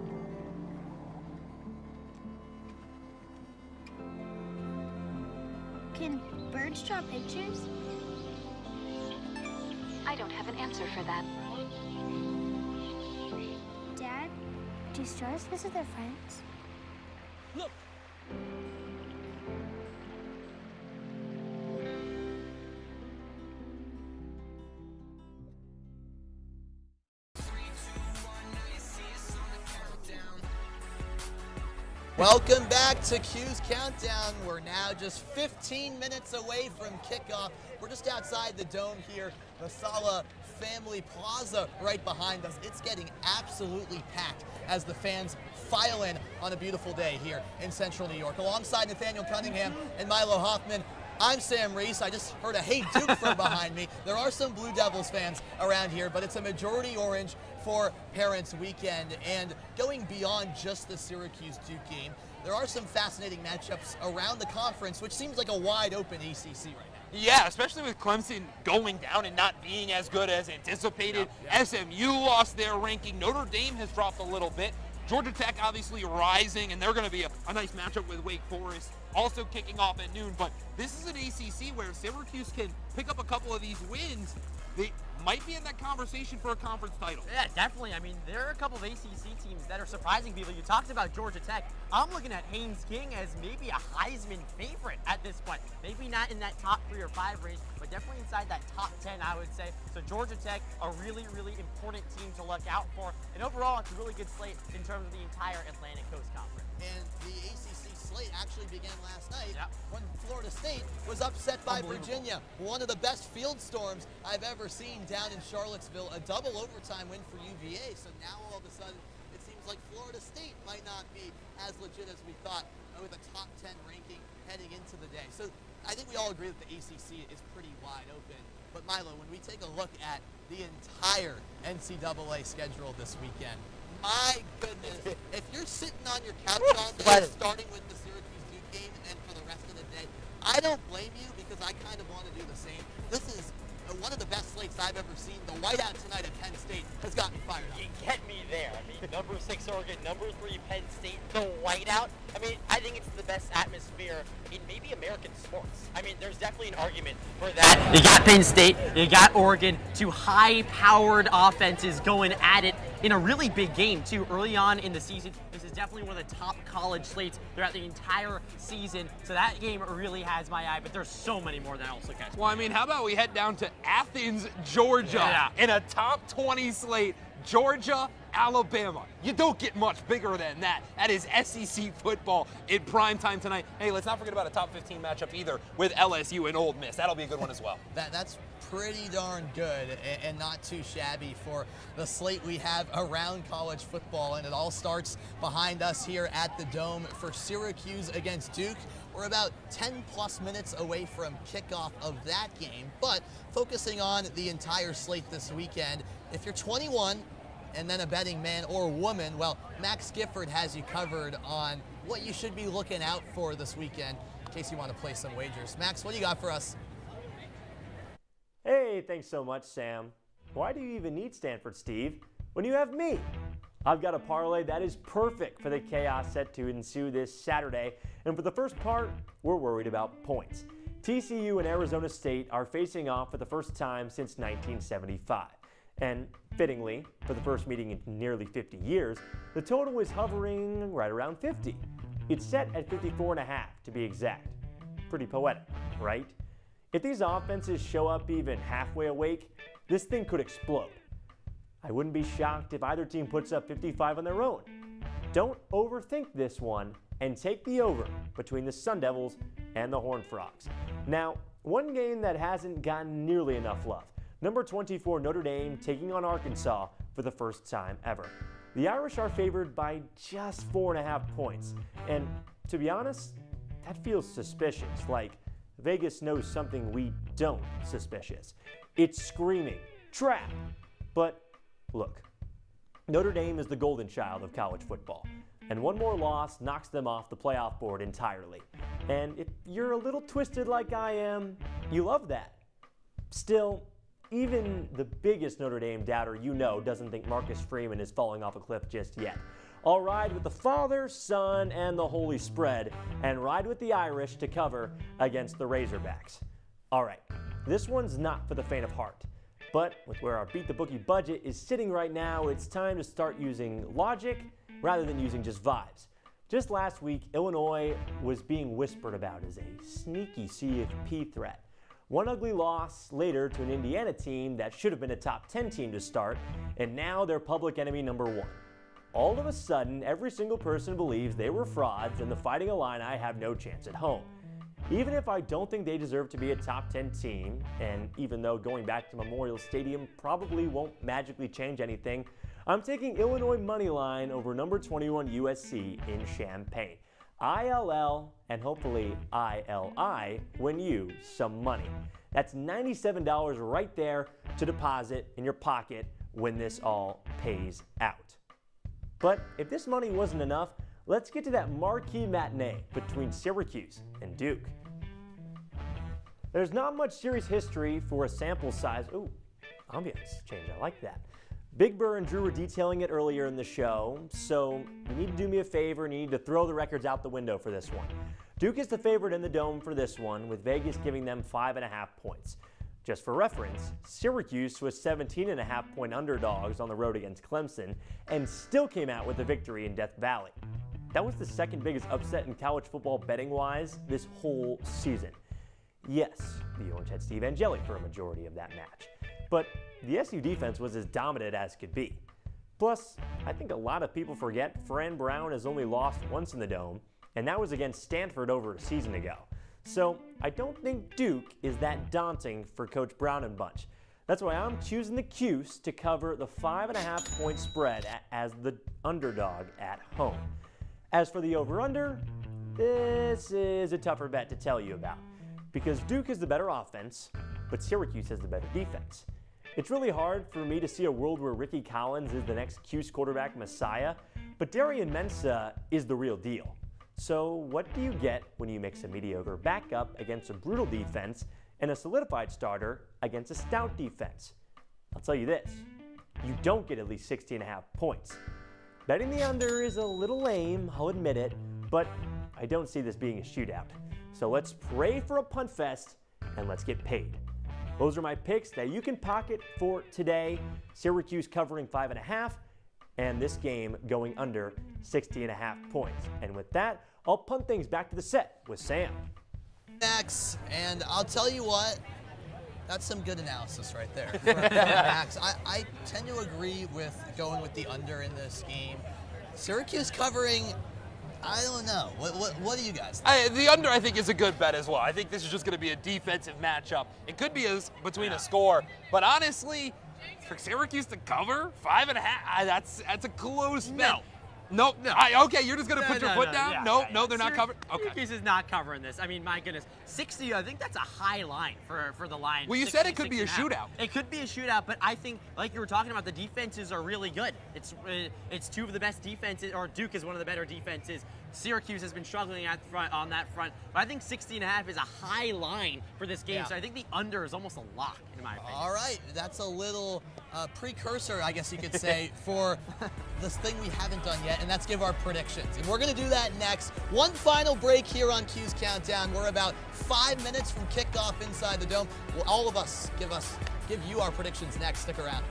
Can birds draw pictures? I don't have an answer for that. Dad, do stars visit their friends? Look! Welcome back to Cuse Countdown. We're now just 15 minutes away from kickoff. We're just outside the dome here, the Sala Family Plaza right behind us. It's getting absolutely packed as the fans file in on a beautiful day here in central New York. Alongside Nathaniel Cunningham and Milo Hoffman, I'm Sam Reis. I just heard a Hey Duke from behind me. There are some Blue Devils fans around here, but it's a majority orange for Parents Weekend. And going beyond just the Syracuse-Duke game, there are some fascinating matchups around the conference, which seems like a wide open ACC right now. Yeah, especially with Clemson going down and not being as good as anticipated. SMU lost their ranking. Notre Dame has dropped a little bit. Georgia Tech obviously rising, and they're going to be a nice matchup with Wake Forest, also kicking off at noon. But this is an ACC where Syracuse can pick up a couple of these wins. They might be in that conversation for a conference title. Yeah, definitely. I mean, there are a couple of ACC teams that are surprising people. You talked about Georgia Tech. I'm looking at Haynes King as maybe a Heisman favorite at this point. Maybe not in that top 3 or 5 range, but definitely inside that top 10, I would say. So Georgia Tech, a really, really important team to look out for. And overall, it's a really good slate in terms of the entire Atlantic Coast Conference. And the ACC slate actually began last night when Florida State was upset by Virginia. One of the best field storms I've ever seen down in Charlottesville, a double overtime win for UVA. So now all of a sudden it seems like Florida State might not be as legit as we thought with a top 10 ranking heading into the day. So I think we all agree that the ACC is pretty wide open. But Milo, when we take a look at the entire NCAA schedule this weekend, my goodness, if you're sitting on your couch all day, starting with the Syracuse-Duke game and for the rest of the day, I don't blame you because I kind of want to do the same. This is one of the best slates I've ever seen. The whiteout tonight at Penn State has gotten me fired up. You get me there. I mean, number 6 Oregon, number 3 Penn State, the whiteout. I mean, I think it's the best atmosphere in maybe American sports. I mean, there's definitely an argument for that. You got Penn State, you got Oregon, 2 high-powered offenses going at it in a really big game, too, early on in the season. This is definitely one of the top college slates throughout the entire season. So that game really has my eye, but there's so many more that also catch my eye. Well, I mean, how about we head down to Athens, Georgia, in a top 20 slate, Georgia, Alabama. You don't get much bigger than that. That is SEC football in prime time tonight. Hey, let's not forget about a top 15 matchup either with LSU and Ole Miss. That'll be a good one as well. That's pretty darn good and not too shabby for the slate we have around college football, and it all starts behind us here at the Dome for Syracuse against Duke. We're about 10 plus minutes away from kickoff of that game, but focusing on the entire slate this weekend, if you're 21 and then a betting man or woman, well, Max Gifford has you covered on what you should be looking out for this weekend in case you want to play some wagers. Max, what do you got for us? Hey, thanks so much, Sam. Why do you even need Stanford, Steve, when you have me? I've got a parlay that is perfect for the chaos set to ensue this Saturday. And for the first part, we're worried about points. TCU and Arizona State are facing off for the first time since 1975. And fittingly, for the first meeting in nearly 50 years, the total is hovering right around 50. It's set at 54.5 to be exact. Pretty poetic, right? If these offenses show up even halfway awake, this thing could explode. I wouldn't be shocked if either team puts up 55 on their own. Don't overthink this one and take the over between the Sun Devils and the Horned Frogs. Now, one game that hasn't gotten nearly enough love. Number 24 Notre Dame taking on Arkansas for the first time ever. The Irish are favored by just 4.5 points. And to be honest, that feels suspicious, like Vegas knows something we don't suspicious. It's screaming, trap. But look, Notre Dame is the golden child of college football, and one more loss knocks them off the playoff board entirely. And if you're a little twisted like I am, you love that. Still, even the biggest Notre Dame doubter you know doesn't think Marcus Freeman is falling off a cliff just yet. I'll ride with the Father, Son, and the Holy Spread, and ride with the Irish to cover against the Razorbacks. All right, this one's not for the faint of heart. But with where our Beat the Bookie budget is sitting right now, it's time to start using logic rather than using just vibes. Just last week, Illinois was being whispered about as a sneaky CFP threat. One ugly loss later to an Indiana team that should have been a top 10 team to start, and now they're public enemy number 1. All of a sudden, every single person believes they were frauds and the Fighting Illini have no chance at home. Even if I don't think they deserve to be a top 10 team, and even though going back to Memorial Stadium probably won't magically change anything, I'm taking Illinois moneyline over number 21 USC in Champaign. ILL and hopefully ILI win you some money. That's $97 right there to deposit in your pocket when this all pays out. But if this money wasn't enough, let's get to that marquee matinee between Syracuse and Duke. There's not much series history for a sample size. Ooh, ambience change, I like that. Big Burr and Drew were detailing it earlier in the show, so you need to do me a favor and you need to throw the records out the window for this one. Duke is the favorite in the Dome for this one, with Vegas giving them 5.5 points. Just for reference, Syracuse was 17.5 point underdogs on the road against Clemson and still came out with a victory in Death Valley. That was the second biggest upset in college football betting-wise this whole season. Yes, the Orange had Steve Angeli for a majority of that match, but the SU defense was as dominant as could be. Plus, I think a lot of people forget Fran Brown has only lost once in the Dome, and that was against Stanford over a season ago. So I don't think Duke is that daunting for Coach Brown and bunch. That's why I'm choosing the Cuse to cover the 5.5 point spread as the underdog at home. As for the over-under, this is a tougher bet to tell you about, because Duke is the better offense, but Syracuse has the better defense. It's really hard for me to see a world where Ricky Collins is the next Cuse quarterback messiah, but Darian Mensah is the real deal. So what do you get when you mix a mediocre backup against a brutal defense and a solidified starter against a stout defense? I'll tell you this, you don't get at least 60.5 points. Betting the under is a little lame, I'll admit it, but I don't see this being a shootout. So let's pray for a punt fest and let's get paid. Those are my picks that you can pocket for today. Syracuse covering 5.5 and this game going under 60.5 points. And with that, I'll punt things back to the set with Sam. Max, and I'll tell you what, that's some good analysis right there from Max. I tend to agree with going with the under in this game. Syracuse covering, I don't know. What do you guys think? The under, I think, is a good bet as well. I think this is just going to be a defensive matchup. It could be between a score, but honestly, for Syracuse to cover 5.5, that's a close bet. No. Okay, you're just going to put your foot down? No, they're not covering. Okay. Syracuse is not covering this. I mean, my goodness. 60, I think that's a high line for the Lions. Well, you said it could be a shootout. It could be a shootout, but I think, like you were talking about, the defenses are really good. It's two of the best defenses, or Duke is one of the better defenses. Syracuse has been struggling on that front, but I think 60.5 is a high line for this game, so I think the under is almost a lock, in my opinion. All right, that's a little precursor, I guess you could say, for this thing we haven't done yet, and that's give our predictions. And we're going to do that next. One final break here on Cuse Countdown. We're about 5 minutes from kickoff inside the Dome. Will all of us give you our predictions next. Stick around.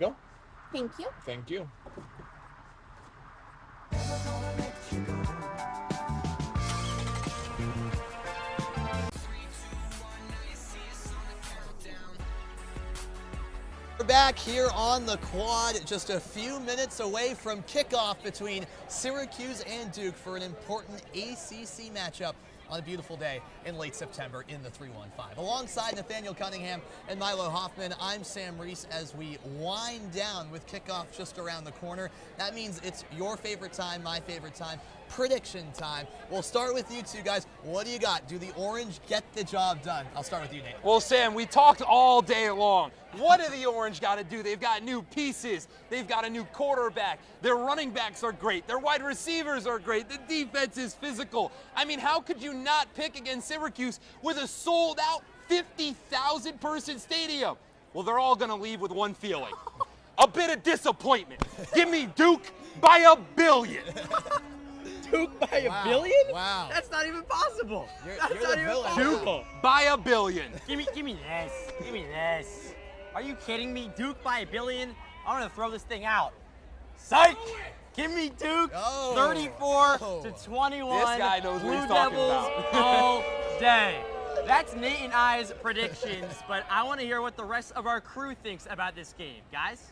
go. Thank you. Thank you. We're back here on the quad, just a few minutes away from kickoff between Syracuse and Duke for an important ACC matchup on a beautiful day in late September in the 315. Alongside Nathaniel Cunningham and Milo Hoffman, I'm Sam Reis as we wind down with kickoff just around the corner. That means it's your favorite time, my favorite time, prediction time. We'll start with you two guys. What do you got? Do the Orange get the job done? I'll start with you, Nate. Well, Sam, we talked all day long. What do the Orange got to do? They've got new pieces. They've got a new quarterback. Their running backs are great. Their wide receivers are great. The defense is physical. I mean, how could you not pick against Syracuse with a sold-out 50,000-person stadium? Well, they're all going to leave with one feeling. A bit of disappointment. Give me Duke by a billion. Duke by a billion? Wow. That's not even possible. That's you're not the even villain. possible. Duke by a billion. Give me this. Give me this. Are you kidding me? Duke by a billion? I'm gonna throw this thing out. Psych! Give me Duke 34-21. This guy knows what he's Blue talking Devils about. all day. That's Nate and I's predictions, but I want to hear what the rest of our crew thinks about this game, guys.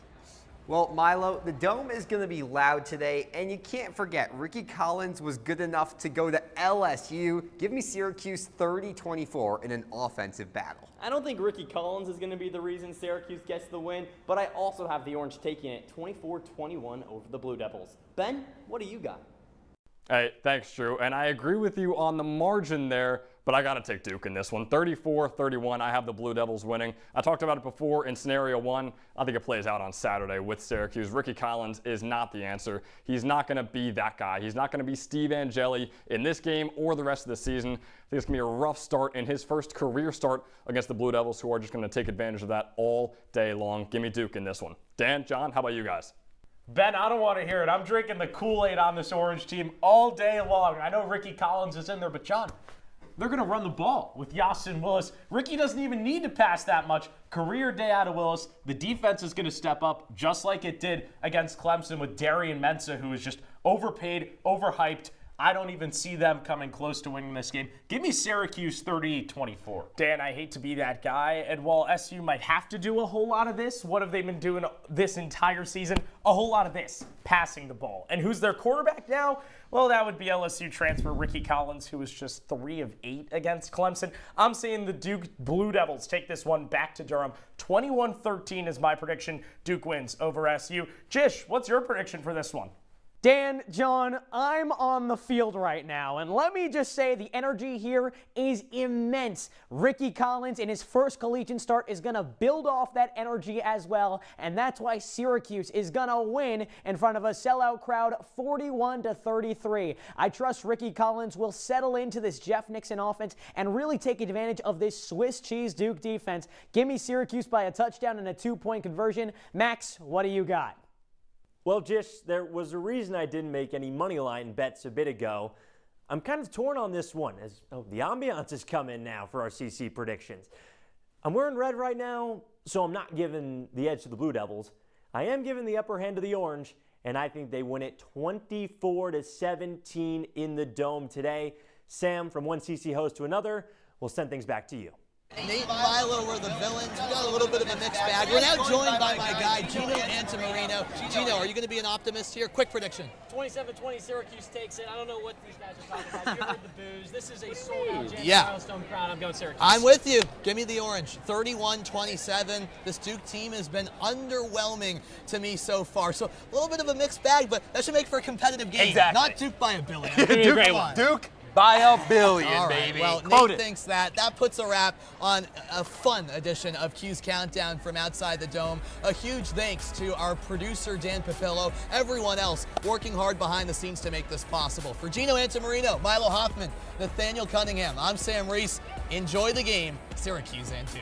Well, Milo, the Dome is going to be loud today, and you can't forget, Ricky Collins was good enough to go to LSU. Give me Syracuse 30-24 in an offensive battle. I don't think Ricky Collins is going to be the reason Syracuse gets the win, but I also have the Orange taking it 24-21 over the Blue Devils. Ben, what do you got? Hey, thanks, Drew. And I agree with you on the margin there, but I got to take Duke in this one. 34-31, I have the Blue Devils winning. I talked about it before in scenario one. I think it plays out on Saturday with Syracuse. Ricky Collins is not the answer. He's not going to be that guy. He's not going to be Steve Angeli in this game or the rest of the season. I think it's going to be a rough start in his first career start against the Blue Devils, who are just going to take advantage of that all day long. Give me Duke in this one. Dan, John, how about you guys? Ben, I don't want to hear it. I'm drinking the Kool-Aid on this Orange team all day long. I know Ricky Collins is in there, but John, they're going to run the ball with Yasin Willis. Ricky doesn't even need to pass that much. Career day out of Willis. The defense is going to step up just like it did against Clemson with Darian Mensah, who is just overpaid, overhyped. I don't even see them coming close to winning this game. Give me Syracuse 38-24. Dan, I hate to be that guy, and while SU might have to do a whole lot of this, what have they been doing this entire season? A whole lot of this, passing the ball. And who's their quarterback now? Well, that would be LSU transfer Ricky Collins, who was just 3 of 8 against Clemson. I'm saying the Duke Blue Devils take this one back to Durham. 21-13 is my prediction. Duke wins over SU. Jish, what's your prediction for this one? Dan, John, I'm on the field right now, and let me just say the energy here is immense. Ricky Collins in his first collegiate start is going to build off that energy as well, and that's why Syracuse is going to win in front of a sellout crowd 41-33. I trust Ricky Collins will settle into this Jeff Nixon offense and really take advantage of this Swiss cheese Duke defense. Give me Syracuse by a touchdown and a 2-point conversion. Max, what do you got? Well, Jish, there was a reason I didn't make any money line bets a bit ago. I'm kind of torn on this one, as the ambiance has come in now for our CC predictions. I'm wearing red right now, so I'm not giving the edge to the Blue Devils. I am giving the upper hand to the Orange, and I think they win it 24-17 in the Dome today. Sam, from one CC host to another, we'll send things back to you. Nate and Milo were the villains. We got a little bit of a mixed bag. We're now joined by my guy, Gino Antimarino. Gino, are you going to be an optimist here? Quick prediction. 27-20, Syracuse takes it. I don't know what these guys are talking about. You heard the booze. This is a sold-out Milestone crowd. I'm going Syracuse. I'm with you. Give me the Orange. 31-27. This Duke team has been underwhelming to me so far. So a little bit of a mixed bag, but that should make for a competitive game. Exactly. Not Duke by a billion. Duke by a billion, all right, baby. well, Quote Nate thinks that. That puts a wrap on a fun edition of Cuse Countdown from outside the Dome. A huge thanks to our producer, Dan Papillo, everyone else working hard behind the scenes to make this possible. For Gino Antimarino, Milo Hoffman, Nathaniel Cunningham, I'm Sam Reis. Enjoy the game, Syracuse and Duke.